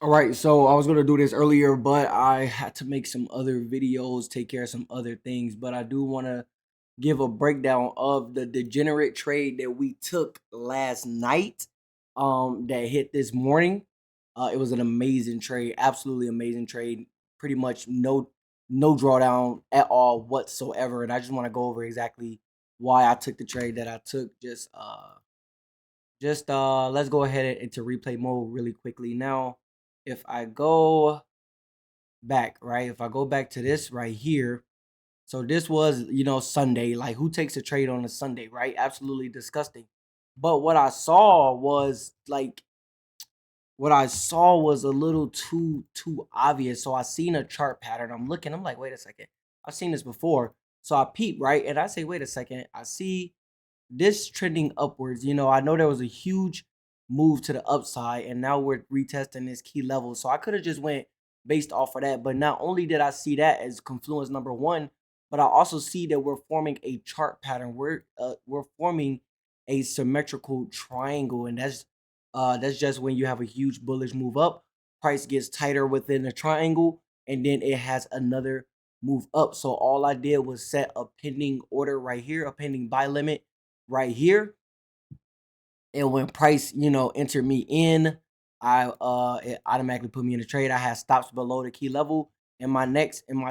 All right, so I was gonna do this earlier, but I had to make some other videos, take care of some other things. But I do want to give a breakdown of the degenerate trade that we took last night, that hit this morning. It was an amazing trade, absolutely amazing trade. Pretty much no drawdown at all whatsoever. And I just want to go over exactly why I took the trade that I took. Just let's go ahead into replay mode really quickly. Now, if I go back, right? If I go back to this right here, so this was, Sunday. Like, who takes a trade on a Sunday, right? Absolutely disgusting. But what I saw was a little too obvious. So I seen a chart pattern. I'm looking, I'm like, wait a second. I've seen this before. So I peep, right? And I say, wait a second. I see this trending upwards. I know there was a huge move to the upside, and now we're retesting this key level. So I could have just went based off of that. But not only did I see that as confluence number one, but I also see that we're forming a chart pattern. We're forming a symmetrical triangle, and that's just when you have a huge bullish move up, price gets tighter within the triangle, and then it has another move up. So all I did was set a pending order right here, a pending buy limit right here. And when price, entered me in, it automatically put me in the trade. I had stops below the key level, and my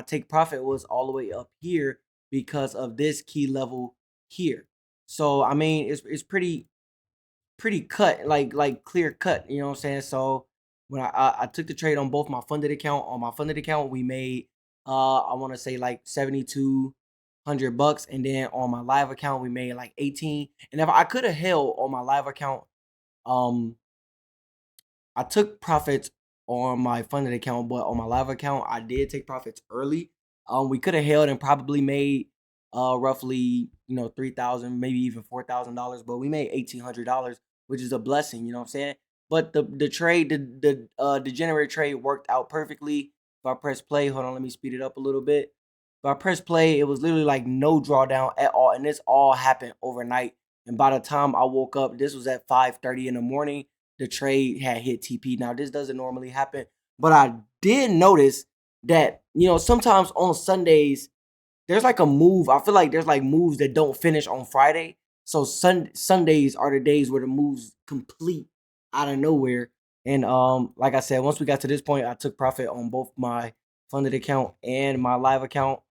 take profit was all the way up here because of this key level here. So I mean, it's pretty cut, like clear cut. You know what I'm saying? So when I took the trade on both my funded account, we made I want to say like $7,200, and then on my live account we made like 18. And if I could have held on my live account, um I took profits on my funded account, but on my live account, I did take profits early. We could have held and probably made roughly, 3,000, maybe even $4,000, but we made $1,800, which is a blessing, you know what I'm saying? But the trade, the degenerate trade worked out perfectly. If I press play, hold on, let me speed it up a little bit. If I press play, it was literally like no drawdown at all, and this all happened overnight. And by the time I woke up, this was at 5:30 in the morning, the trade had hit TP. Now, this doesn't normally happen, but I did notice that, sometimes on Sundays, there's like a move. I feel like there's like moves that don't finish on Friday. So Sundays are the days where the moves complete out of nowhere. And like I said, once we got to this point, I took profit on both my funded account and my live account.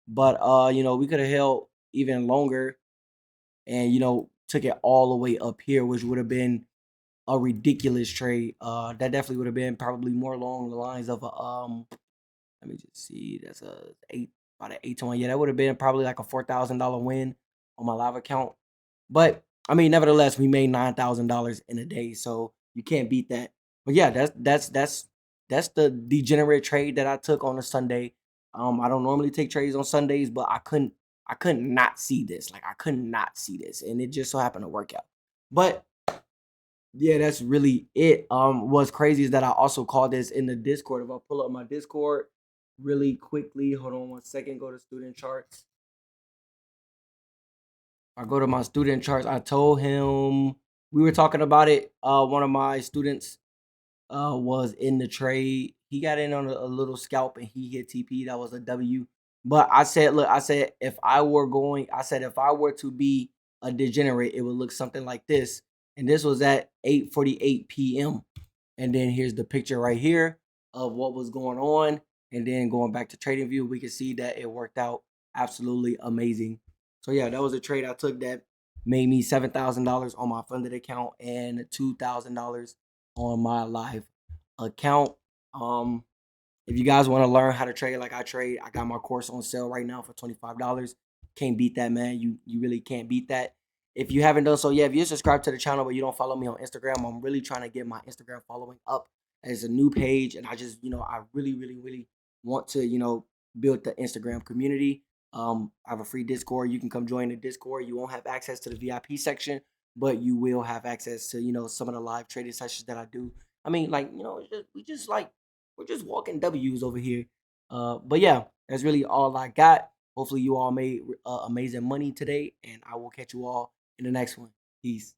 But we could have held even longer and took it all the way up here, which would have been a ridiculous trade. That definitely would have been probably more along the lines of let me just see, that's a eight about an 8 to 1. Yeah, that would have been probably like a $4,000 win on my live account. But I mean, nevertheless, we made $9,000 in a day, so you can't beat that. But yeah, that's the degenerate trade that I took on a Sunday. I don't normally take trades on Sundays, but I couldn't not see this. Like, I could not see this, and it just so happened to work out. But yeah, that's really it. What's crazy is that I also called this in the Discord. If I pull up my Discord really quickly, hold on one second, go to student charts. I go to my student charts. I told him we were talking about it. One of my students was in the trade. He got in on a little scalp and he hit TP. That was a W. But I said, look, I said if I were to be a degenerate, it would look something like this. And this was at 8:48 p.m. And then here's the picture right here of what was going on. And then going back to trading view, we can see that it worked out absolutely amazing. So yeah, that was a trade I took that made me $7,000 on my funded account and $2,000 on my live account. Um, if you guys want to learn how to trade like I trade, I got my course on sale right now for $25. Can't beat that, man. You really can't beat that. If you haven't done so yet, if you're subscribed to the channel but you don't follow me on Instagram, I'm really trying to get my Instagram following up as a new page. And I just, I really, really, really want to, build the Instagram community. I have a free Discord. You can come join the Discord. You won't have access to the VIP section, but you will have access to, some of the live trading sessions that I do. I mean, like, we're just walking W's over here. But yeah, that's really all I got. Hopefully, you all made amazing money today, and I will catch you all in the next one. Peace.